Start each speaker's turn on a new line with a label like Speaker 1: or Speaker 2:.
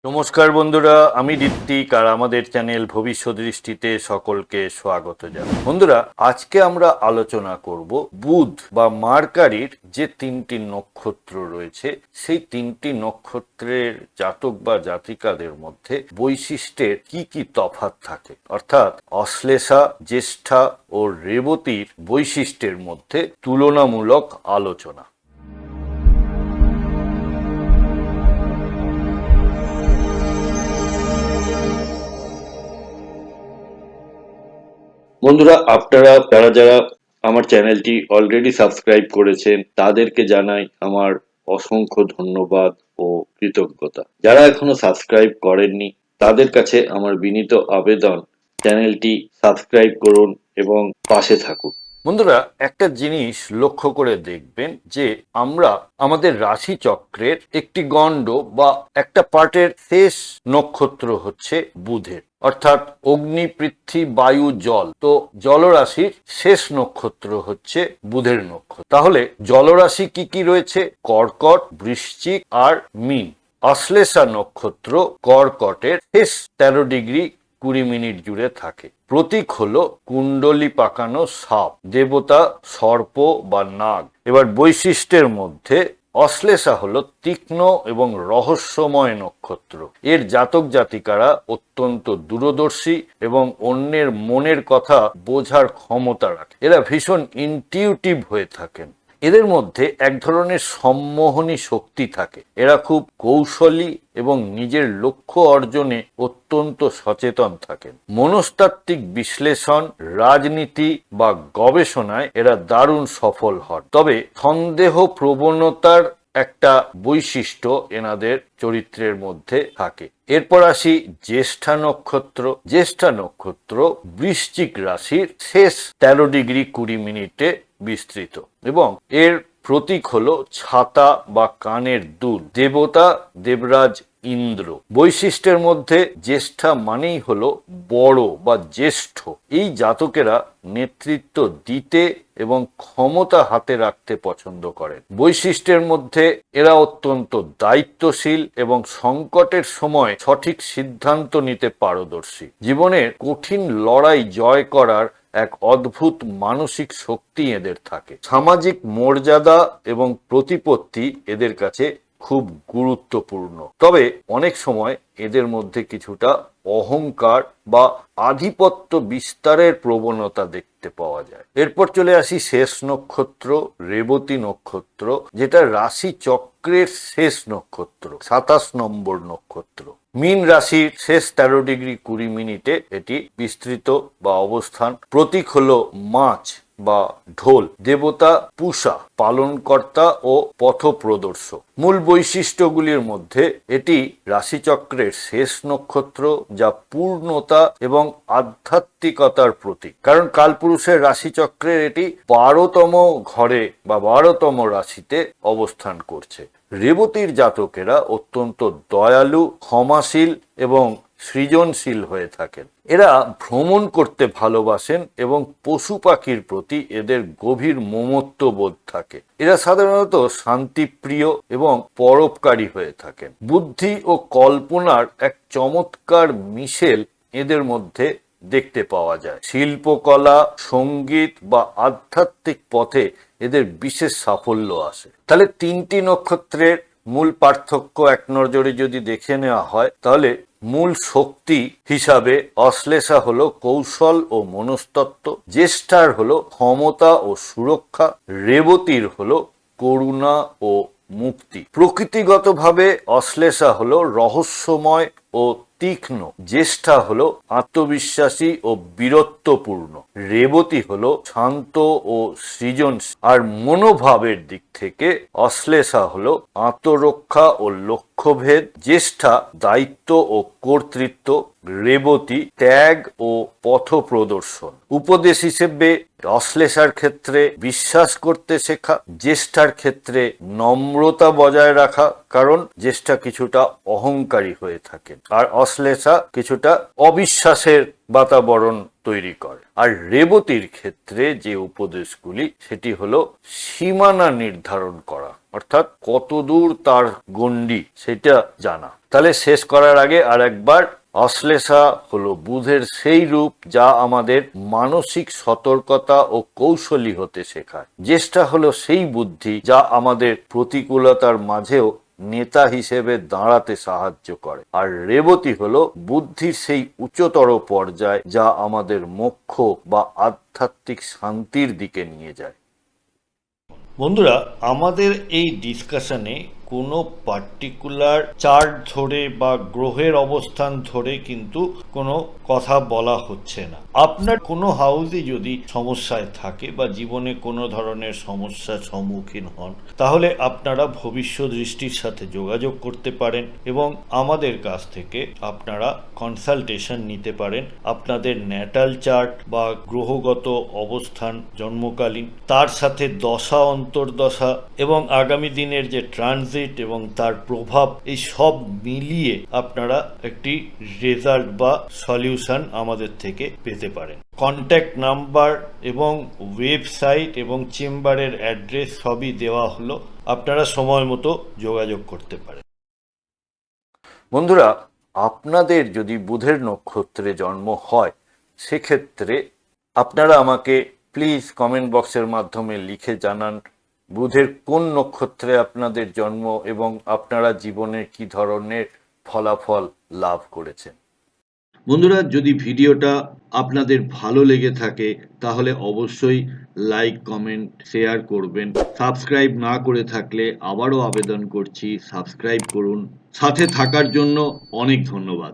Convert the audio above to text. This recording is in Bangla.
Speaker 1: নমস্কার বন্ধুরা, আমি ঋত্বিক আর আমাদের চ্যানেল ভবিষ্যৎ দৃষ্টিতে সকলকে স্বাগত জানাই। বন্ধুরা, আজকে আমরা আলোচনা করব বুধ বা মার্কারির যে তিনটি নক্ষত্র রয়েছে সেই তিনটি নক্ষত্রের জাতক বা জাতিকাদের মধ্যে বৈশিষ্ট্যের কি কি তফাৎ থাকে, অর্থাৎ অশ্লেষা, জ্যেষ্ঠা ও রেবতীর বৈশিষ্ট্যের মধ্যে তুলনামূলক আলোচনা। বন্ধুরা, আপনারা যারা আমার চ্যানেলটি অলরেডি সাবস্ক্রাইব করেছেন তাদেরকে জানাই আমার অসংখ্য ধন্যবাদ ও কৃতজ্ঞতা। যারা এখনো সাবস্ক্রাইব করেননি তাদের কাছে আমার বিনীত আবেদন, চ্যানেলটি সাবস্ক্রাইব করুন এবং পাশে থাকুন। বন্ধুরা, একটা জিনিস লক্ষ্য করে দেখবেন যে আমরা আমাদের রাশি চক্রের একটি গণ্ড বা একটা পার্টের শেষ নক্ষত্র হচ্ছে বুধের, অর্থাৎ অগ্নি, পৃথ্বী, বায়ু, জল। তো জলরাশির শেষ নক্ষত্র হচ্ছে বুধের নক্ষত্র। তাহলে জলরাশি কি কি রয়েছে? কর্কট, বৃশ্চিক আর মীন। অশ্লেষা নক্ষত্র কর্কটের শেষ 13°20' জুড়ে থাকে। প্রতীক হলো কুণ্ডলী পাকানো সাপ, দেবতা সর্প বা নাগ। এবার বৈশিষ্ট্যের মধ্যে অশ্লেষা হলো তীক্ষ্ণ এবং রহস্যময় নক্ষত্র। এর জাতক জাতিকারা অত্যন্ত দূরদর্শী এবং অন্যের মনের কথা বোঝার ক্ষমতা রাখে। এরা ভীষণ ইনটিউটিভ হয়ে থাকেন। এদের মধ্যে এক ধরনের সম্মোহনী শক্তি থাকে। এরা খুব কৌশলী এবং নিজের লক্ষ্য অর্জনে অত্যন্ত সচেতন থাকেন। মনস্তাত্ত্বিক বিশ্লেষণ, রাজনীতি বা গবেষণায় এরা দারুণ সফল হন। তবে সন্দেহ প্রবণতার একটা বৈশিষ্ট্য এনাদের চরিত্রের মধ্যে থাকে। এরপর আসি জ্যেষ্ঠা নক্ষত্র। জ্যেষ্ঠা নক্ষত্র বৃশ্চিক রাশির শেষ 13°20' বিস্তৃত এবং এর প্রতীক হলো ছাতা বা কানের দুল, দেবতা দেবরাজ ইন্দ্র। বৈশিষ্ট্যের মধ্যে জ্যেষ্ঠা মানেই হলো বড় বা জ্যেষ্ঠ। এই জাতকেরা নেতৃত্ব দিতে এবং ক্ষমতা হাতে রাখতে পছন্দ করেন। বৈশিষ্ট্যের মধ্যে এরা অত্যন্ত দায়িত্বশীল এবং সংকটের সময় সঠিক সিদ্ধান্ত নিতে পারদর্শী। জীবনের কঠিন লড়াই জয় করার এক অদ্ভুত মানসিক শক্তি এদের থাকে। সামাজিক মর্যাদা এবং প্রতিপত্তি এদের কাছে খুব গুরুত্বপূর্ণ। তবে অনেক সময় এদের মধ্যে কিছুটা অহংকার বা আধিপত্য বিস্তারের প্রবণতা দেখতে পাওয়া যায়। এরপর চলে আসি শেষ নক্ষত্র, রেবতী নক্ষত্র, যেটা রাশি চক্রের শেষ নক্ষত্র, 27 নম্বর নক্ষত্র। মীন রাশির শেষ 13°20' এটি বিস্তৃত বা অবস্থান। প্রতীক হলো মাছ বা ঢোল, দেবতা পূষা, পালনকর্তা ও পথপ্রদর্শক। মূল বৈশিষ্ট্যগুলির মধ্যে এটি রাশিচক্রের শেষ নক্ষত্র, যা পূর্ণতা এবং আধ্যাত্মিকতার প্রতীক। কারণ কালপুরুষের রাশিচক্রের এটি 12তম ঘরে বা 12তম রাশিতে অবস্থান করছে। রেবতীর জাতকেরা অত্যন্ত দয়ালু, ক্ষমাশীল এবং সৃজনশীল হয়ে থাকেন। এরা ভ্রমণ করতে ভালোবাসেন এবং পশু পাখির প্রতি এদের গভীর মমত্ব বোধ থাকে। এরা সাধারণত শান্তিপ্রিয় এবং পরোপকারী হয়ে থাকেন। বুদ্ধি ও কল্পনার এক চমৎকার মিশেল এদের মধ্যে দেখতে পাওয়া যায়। শিল্পকলা, সঙ্গীত বা আধ্যাত্মিক পথে এদের বিশেষ সাফল্য আসে। তাহলে তিনটি নক্ষত্রের মূল পার্থক্য এক নজরে যদি দেখে নেওয়া হয়, তাহলে মূল শক্তি হিসাবে অশ্লেষা হলো কৌশল ও মনস্তত্ত্ব, জ্যেষ্ঠার হলো ক্ষমতা ও সুরক্ষা, রেবতীর হলো করুণা ও মুক্তি। প্রকৃতিগতভাবে অশ্লেষা হলো রহস্যময় ও তীক্ষ্ণ, জ্যেষ্ঠা হলো আত্মবিশ্বাসী ও বীরত্বপূর্ণ, রেবতী হলো শান্ত ও সৃজনশীল। আর মনোভাবের দিক থেকে অশ্লেষা হলো আত্মরক্ষা ও লক্ষ্যভেদ, জ্যেষ্ঠা দায়িত্ব ও কর্তৃত্ব,
Speaker 2: রেবতী ত্যাগ ও পথ প্রদর্শন। উপদেশ হিসেবে অশ্লেষার ক্ষেত্রে বিশ্বাস করতে শেখা, জ্যেষ্ঠার ক্ষেত্রে নম্রতা বজায় রাখা, কারণ জ্যেষ্ঠা কিছুটা অহংকারী হয়ে থাকেন আর অশ্লেষা কিছুটা অবিশ্বাসের বাতাবরণ তৈরি করে। আর রেবতীর ক্ষেত্রে যে উপদেশগুলি সেটি হলো সীমানা নির্ধারণ করা, অর্থাৎ কতদূর তার গণ্ডি সেটা জানা। তাহলে শেষ করার আগে আর একবার, অশ্লেষা হলো বুধের সেই রূপ যা আমাদের মানসিক সতর্কতা ও কৌশলী হতে শেখায়। জ্যেষ্ঠা হলো সেই বুদ্ধি যা আমাদের প্রতিকূলতার মাঝেও নেতা হিসেবে দাঁড়াতে সাহায্য করে। আর রেবতী হলো বুদ্ধির সেই উচ্চতর পর্যায় যা আমাদের মোক্ষ বা আধ্যাত্মিক শান্তির দিকে নিয়ে যায়। বন্ধুরা, আমাদের এই ডিসকাশনে কোনো পার্টিকুলার চার্ট ধরে বা গ্রহের অবস্থান ধরে কিন্তু কোনো কথা বলা হচ্ছে না। আপনার কোনো হাউসে যদি সমস্যায় থাকে বা জীবনে কোনো ধরনের সমস্যার সম্মুখীন হন, তাহলে আপনারা ভবিষ্যৎ দৃষ্টির সাথে যোগাযোগ করতে পারেন এবং আমাদের কাছ থেকে আপনারা কনসালটেশন নিতে পারেন। আপনাদের ন্যাটাল চার্ট বা গ্রহগত অবস্থান জন্মকালীন, তার সাথে দশা অন্তর্দশা এবং আগামী দিনের যে ট্রানজিট এবং তার প্রভাব, এই সব মিলিয়ে আপনারা একটি রেজাল্ট বা সলিউশন আমাদের থেকে পেতে পারেন। কন্ট্যাক্ট নাম্বার এবং ওয়েবসাইট এবং চেম্বারের অ্যাড্রেস সবই দেওয়া হলো, আপনারা সময় মতো যোগাযোগ করতে পারেন। বন্ধুরা, আপনাদের যদি বুধের নক্ষত্রে জন্ম হয় সেক্ষেত্রে আপনারা আমাকে প্লিজ কমেন্ট বক্সের মাধ্যমে লিখে জানান বুধের কোন নক্ষত্রে আপনাদের জন্ম এবং আপনারা জীবনে কি ধরনের ফলাফল লাভ করেছেন।
Speaker 1: বন্ধুরা, যদি ভিডিওটা আপনাদের ভালো লেগে থাকে তাহলে অবশ্যই লাইক, কমেন্ট, শেয়ার করবেন। সাবস্ক্রাইব না করে থাকলে আবারও আবেদন করছি, সাবস্ক্রাইব করুন। সাথে থাকার জন্য অনেক ধন্যবাদ।